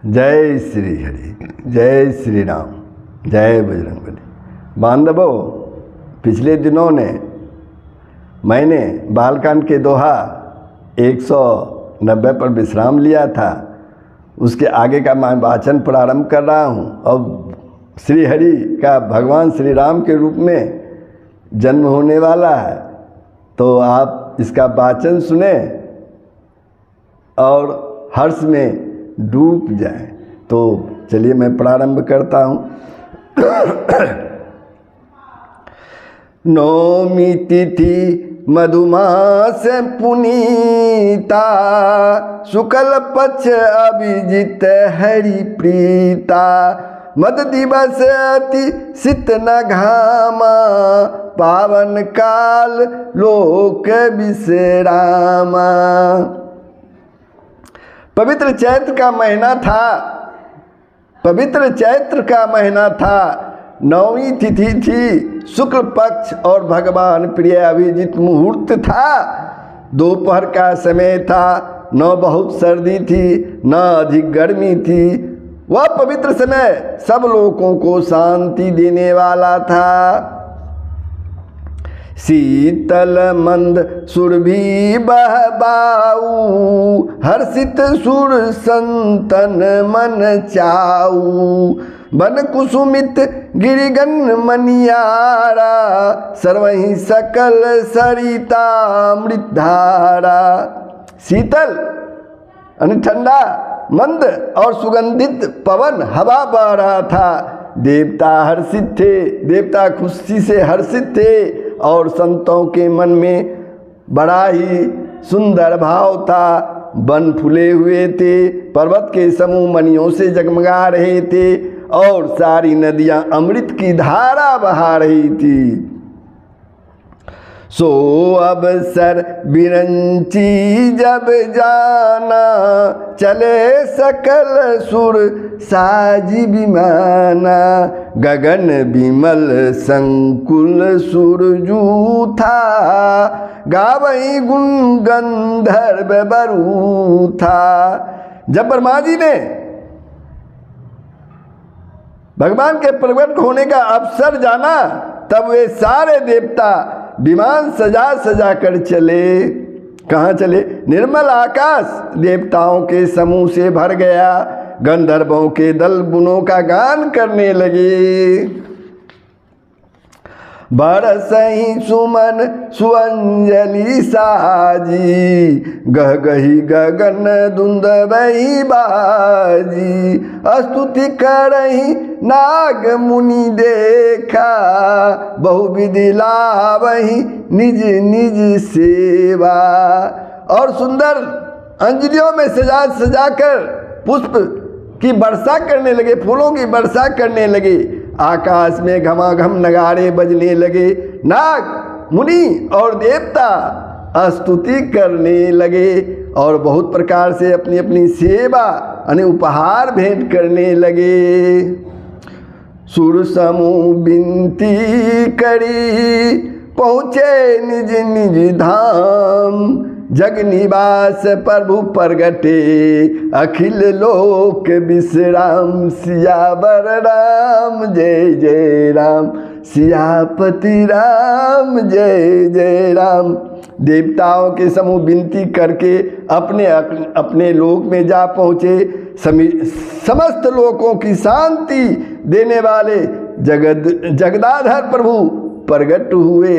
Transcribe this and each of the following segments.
जय श्री हरि, जय श्री राम, जय बजरंगबली। बांधवों, पिछले दिनों ने मैंने बालकांड के दोहा 190 पर विश्राम लिया था। उसके आगे का मैं वाचन प्रारंभ कर रहा हूँ। अब श्री हरि का भगवान श्री राम के रूप में जन्म होने वाला है, तो आप इसका वाचन सुने और हर्ष में डूब जाए। तो चलिए मैं प्रारंभ करता हूँ। नौमी तिथि मधुमास पुनीता, शुक्ल पक्ष अभिजित हरि प्रीता। मद दिवस अति शीत न घामा, पावन काल लोक विश्रामा। पवित्र चैत्र का महीना था, पवित्र चैत्र का महीना था। नौवीं तिथि थी, शुक्ल पक्ष और भगवान प्रिय अभिजित मुहूर्त था। दोपहर का समय था, न बहुत सर्दी थी न अधिक गर्मी थी। वह पवित्र समय सब लोगों को शांति देने वाला था। शीतल मंद सुरभि बहबाऊ, हर्षित सुर संतन मन चाऊ। बन कुसुमित गिरिगन मनियारा, सर्वहि सकल सरिता अमृतधारा। शीतल यानी ठंडा, मंद और सुगंधित पवन हवा बह रहा था। देवता हर्षित थे, देवता खुशी से हर्षित थे और संतों के मन में बड़ा ही सुंदर भाव था। वन फूले हुए थे, पर्वत के समूह मणियों से जगमगा रहे थे और सारी नदियां अमृत की धारा बहा रही थी। सो अवसर बिरंची जब जाना, चले सकल सुर साजी विमाना। गगन विमल संकुल सुरजू था, गावई गुण गंधर्व बरू था। जब ब्रह्मा जी ने भगवान के प्रकट होने का अवसर जाना, तब वे सारे देवता विमान सजा सजा कर चले। कहाँ चले? निर्मल आकाश देवताओं के समूह से भर गया। गंधर्वों के दल गुणों का गान करने लगे। बरसहि सुमन सुअंजलि साजी, गह गही गगन दुंदबहि बाजी। स्तुति करहि नाग मुनि देखा, बहुविधि लावहि निज निज सेवा। और सुंदर अंजलियों में सजा सजा कर पुष्प की वर्षा करने लगे, फूलों की वर्षा करने लगे। आकाश में घमाघम नगाड़े बजने लगे। नाग मुनि और देवता स्तुति करने लगे और बहुत प्रकार से अपनी अपनी सेवा यानी उपहार भेंट करने लगे। सुर समूह विनती करी, पहुँचे निज निज धाम। जग निवास प्रभु प्रगटे, अखिल लोक विश्राम। सियावर राम जय जय राम, सियापति राम जय जय राम। देवताओं के समूह विनती करके अपने अपने लोक में जा पहुँचे। समस्त लोकों की शांति देने वाले जगदाधर प्रभु प्रगट हुए।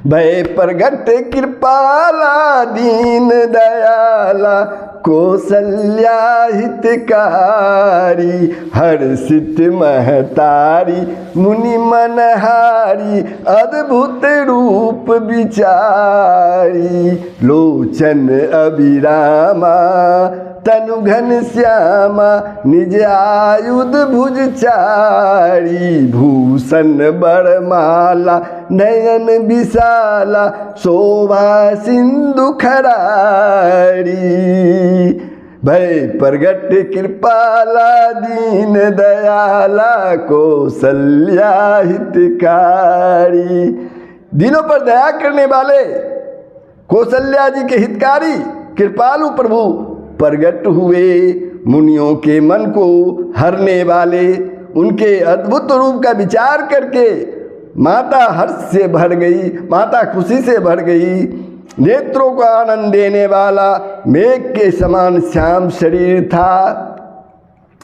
भय प्रगट कृपाला दीन दयाला, कौसल्या हितकारी। हर्षित महतारी मुनि मनहारी, अद्भुत रूप विचारी। लोचन अभिरामा तनु घन श्यामा, निज आयुध भुज चारी। भूषण बरमाला नयन विशाला, शोभा सिंधु खरारी। भय प्रगट कृपाला दीन दयाला, कौसल्या हितकारी। दिनों पर दया करने वाले कौशल्या जी के हितकारी कृपालु प्रभु प्रगट हुए। मुनियों के मन को हरने वाले उनके अद्भुत रूप का विचार करके माता हर्ष से भर गई, माता खुशी से भर गई। नेत्रों को आनंद देने वाला मेघ के समान श्याम शरीर था।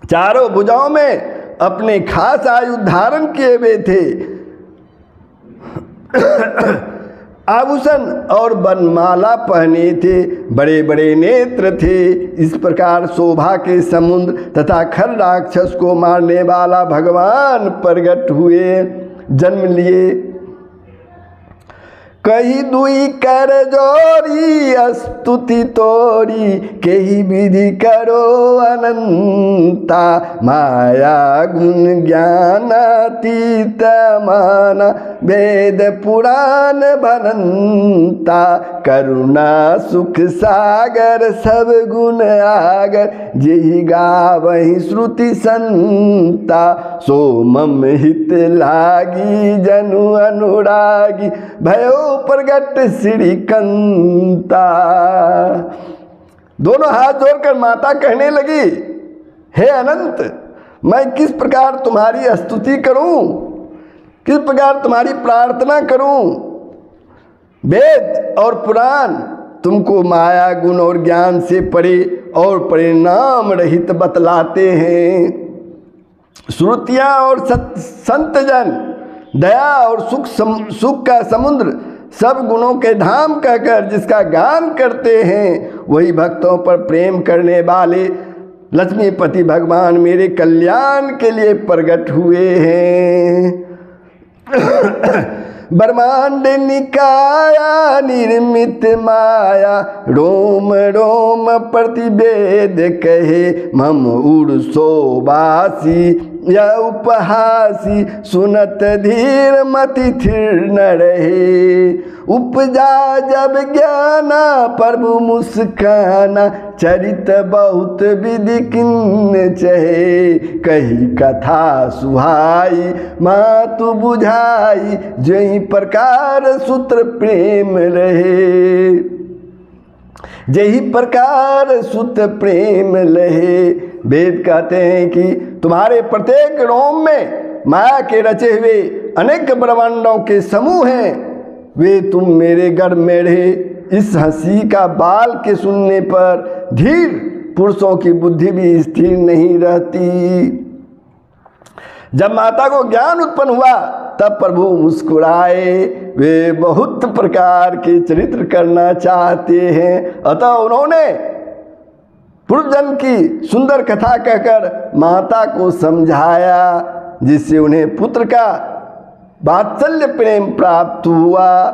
चारों भुजाओं में अपने खास आयु धारण किए हुए थे। आभूषण और बनमाला पहने थे। बड़े बड़े नेत्र थे। इस प्रकार शोभा के समुद्र तथा खर राक्षस को मारने वाला भगवान प्रगट हुए, जन्म लिए। कही दुई कर जोरी स्तुति तोरी, केही विधि करो अनंता। माया गुण ज्ञानातीत माना, वेद पुराण भनंता। करुणा सुख सागर सब गुण आगर, जेहि गावहि श्रुति संता। सो मम हित लागी जनु अनुरागी, भयो प्रगट श्रीकंता। दोनों हाथ जोड़कर माता कहने लगी, हे अनंत, मैं किस प्रकार तुम्हारी स्तुति करूं, किस प्रकार तुम्हारी प्रार्थना करूं। वेद और पुराण तुमको माया गुण और ज्ञान से परे और परिणाम रहित बतलाते हैं। श्रुतियां और संतजन दया और सुख का समुद्र, सब गुणों के धाम कहकर जिसका गान करते हैं, वही भक्तों पर प्रेम करने वाले लक्ष्मीपति भगवान मेरे कल्याण के लिए प्रकट हुए हैं। ब्रह्मांड निकाया निर्मित माया, रोम रोम प्रतिवेद कहे। मम उड़सोवासी या उपहासी, सुनत धीर मति थिर न रहे। उपजा जब ज्ञाना प्रभु मुस्काना, चरित बहुत विधि किन्न चहे। कही कथा सुहाई मातु बुझाई, जही प्रकार सूत्र प्रेम रहे। जही प्रकार सुत प्रेम लहे। वेद कहते हैं कि तुम्हारे प्रत्येक रोम में माया के रचे हुए अनेक ब्रह्मांडों के समूह हैं। वे तुम मेरे गर्भ में रहे। इस हंसी का बाल के सुनने पर धीर पुरुषों की बुद्धि भी स्थिर नहीं रहती। जब माता को ज्ञान उत्पन्न हुआ तब प्रभु मुस्कुराए। वे बहुत प्रकार के चरित्र करना चाहते हैं, अतः उन्होंने पूर्व जन्म की सुंदर कथा कहकर माता को समझाया, जिससे उन्हें पुत्र का वात्सल्य प्रेम प्राप्त हुआ,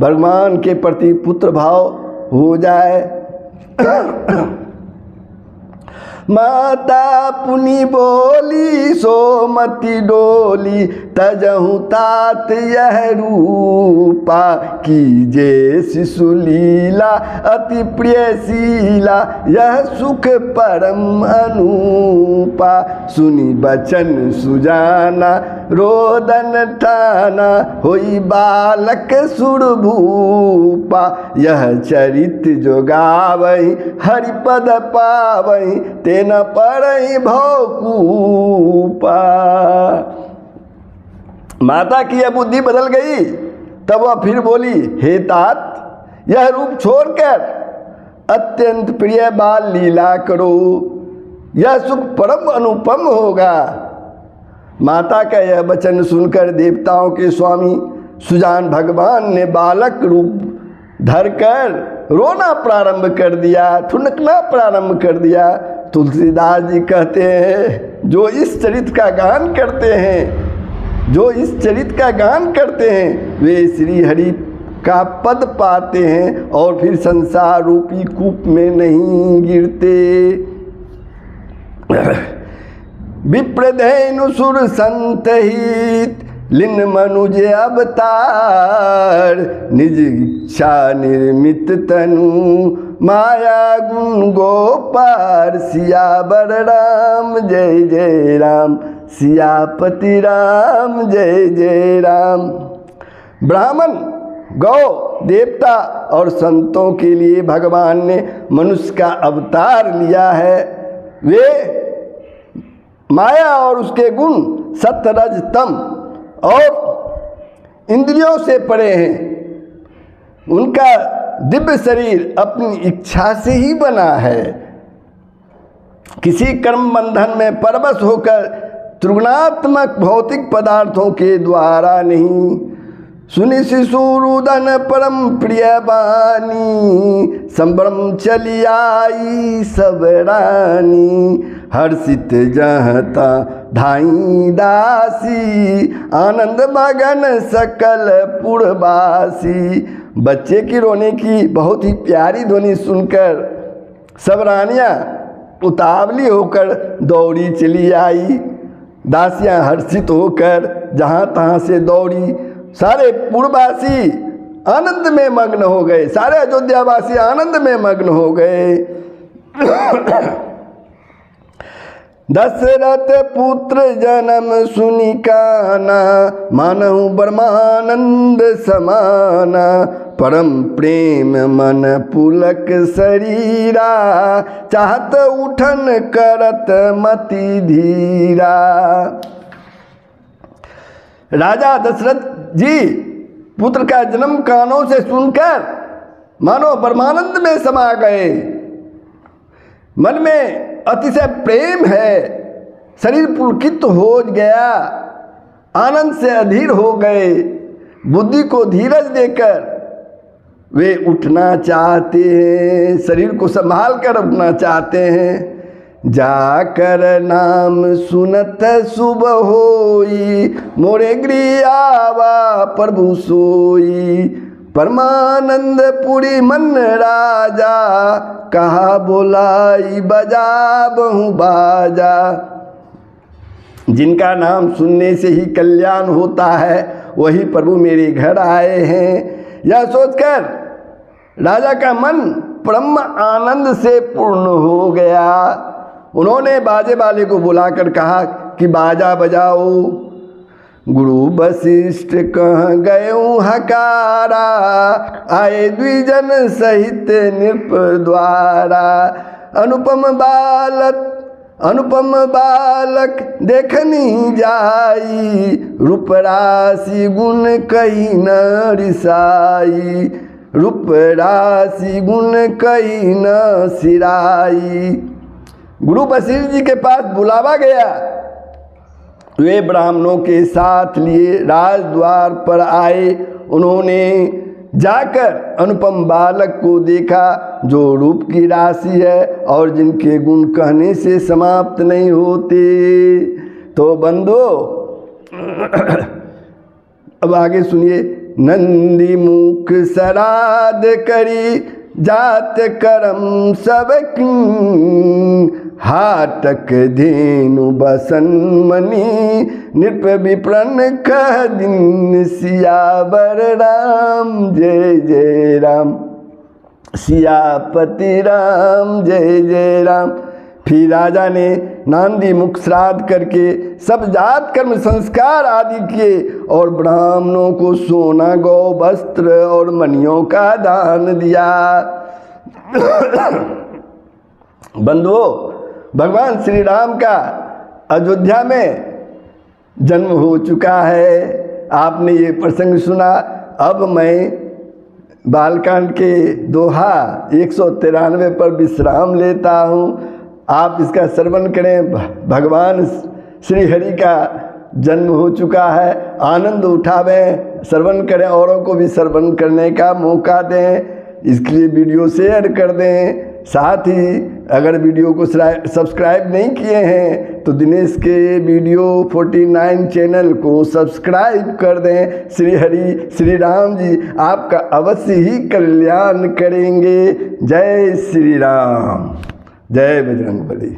भगवान के प्रति पुत्र भाव हो जाए। माता पुनि बोली सोमति डोली, तजहु तात यह रूपा। कीजे शिशु लीला अति प्रियशीला, यह सुख परम अनूपा। सुनी बचन सुजाना रोदन ठाना, होई बालक सुरभूपा। यह चरित जो गावई हरिपद पावई, तेना पड़ई भौकूपा। माता की यह बुद्धि बदल गई। तब वह फिर बोली, हे तात, यह रूप छोड़कर अत्यंत प्रिय बाल लीला करो, यह सुख परम अनुपम होगा। माता का यह वचन सुनकर देवताओं के स्वामी सुजान भगवान ने बालक रूप धरकर रोना प्रारंभ कर दिया, ठुनकना प्रारंभ कर दिया। तुलसीदास जी कहते हैं, जो इस चरित्र का गान करते हैं, जो इस चरित्र का गान करते हैं, वे श्री हरि का पद पाते हैं और फिर संसार रूपी कूप में नहीं गिरते। विप्रधेनु सुर संत हित, लिन मनुज अवतार। निज इच्छा निर्मित तनु, माया गुण गोपार। सियावर राम जय जय राम, सियापति राम जय जय राम। ब्राह्मण गौ देवता और संतों के लिए भगवान ने मनुष्य का अवतार लिया है। वे माया और उसके गुण सत्य रज तम और इंद्रियों से परे हैं। उनका दिव्य शरीर अपनी इच्छा से ही बना है, किसी कर्म बंधन में परवश होकर त्रिगुणात्मक भौतिक पदार्थों के द्वारा नहीं। सुनि शिशुरुदन परम प्रिय बानी, संभ्रम चली आई सब रानी। हर्षित जहता धाई दासी, आनंद मगन सकल पुरवासी। बच्चे की रोने की बहुत ही प्यारी ध्वनि सुनकर सब रानियाँ उतावली होकर दौड़ी चली आई। दासियाँ हर्षित होकर जहाँ तहाँ से दौड़ी। सारे पुरवासी आनंद में मग्न हो गए, सारे अयोध्यावासी आनंद में मग्न हो गए। दशरथ पुत्र जन्म सुनि काना, मानहु ब्रह्मानंद समाना। परम प्रेम मन पुलक शरीरा, चाहत उठन करत मति धीरा। राजा दशरथ जी पुत्र का जन्म कानों से सुनकर मानो ब्रह्मानंद में समा गए। मन में अतिशय प्रेम है, शरीर पुलकित हो गया, आनंद से अधीर हो गए। बुद्धि को धीरज देकर वे उठना चाहते हैं, शरीर को संभाल कर उठना चाहते हैं। जाकर नाम सुनत शुभ होई, मोरे गृह आवा प्रभु सोई। परमानंद पुरी मन राजा, कहा बोलाई बजा बहु बाजा। जिनका नाम सुनने से ही कल्याण होता है, वही प्रभु मेरे घर आए हैं। यह सोचकर राजा का मन परम आनंद से पूर्ण हो गया। उन्होंने बाजे वाले को बुलाकर कहा कि बाजा बजाओ। गुरु वशिष्ठ कह गयो हकारा, आए द्विजन सहित नृप द्वारा। अनुपम बालक देखनी जाई, रूप राशि गुण कही न रिसाई। रूप राशि गुण कही न सिराई। गुरु वशिष्ठ जी के पास बुलावा गया। वे ब्राह्मणों के साथ लिए राजद्वार पर आए। उन्होंने जाकर अनुपम बालक को देखा, जो रूप की राशि है और जिनके गुण कहने से समाप्त नहीं होते। तो बंधुओं अब आगे सुनिए। नंदी मुख सराद करी, जात करम सब हाटक धेनु बसन मणि। नृप विप्रन कह दिन, सियावर राम जय जय राम। सियापति राम जय जय राम। फिर राजा ने नांदी मुख श्राद्ध करके सब जात कर्म संस्कार आदि किए और ब्राह्मणों को सोना गौ वस्त्र और मणियों का दान दिया। बंधुओं, भगवान श्री राम का अयोध्या में जन्म हो चुका है। आपने ये प्रसंग सुना। अब मैं बालकांड के दोहा 193 पर विश्राम लेता हूँ। आप इसका श्रवण करें। भगवान श्री हरि का जन्म हो चुका है, आनंद उठावें, श्रवण करें, औरों को भी श्रवण करने का मौका दें। इसके लिए वीडियो शेयर कर दें। साथ ही अगर वीडियो को सब्सक्राइब नहीं किए हैं तो दिनेश के वीडियो 49 चैनल को सब्सक्राइब कर दें। श्री हरि श्री राम जी आपका अवश्य ही कल्याण करेंगे। जय श्री राम, जय बजरंगबली।